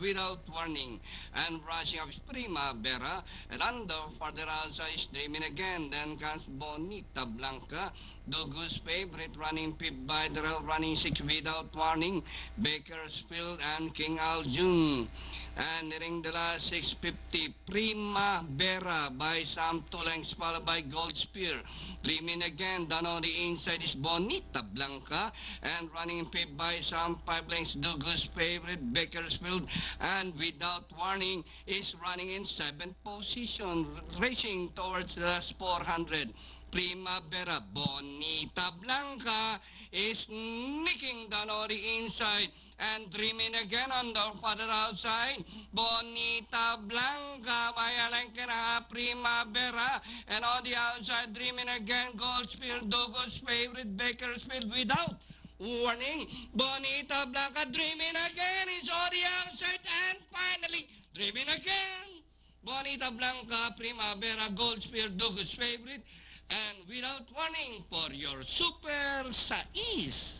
without warning, and rushing up Primavera, and under further outside is dreaming again. Then comes Bonita Blanca, Dugu's favorite, running fifth by the rail, running six without warning, Bakersfield and King Aljun. And nearing the last 650, Primavera by some 2 lengths, followed by Gold Spear. Dreaming again, down on the inside is Bonita Blanca, and running fifth by some 5 lengths, Dugu's favorite, Bakersfield, and without warning is running in 7th position, racing towards the last 400. Primavera, Bonita Blanca is nicking down on the inside and dreaming again on the further outside. Bonita Blanca, Mayalanka, Primavera, and on the outside dreaming again. Goldspear, Dogo's favorite, Bakersfield without warning. Bonita Blanca dreaming again is on the outside, and finally dreaming again. Bonita Blanca, Primavera, Goldspear, Dogo's favorite, and without warning for your Super Sais.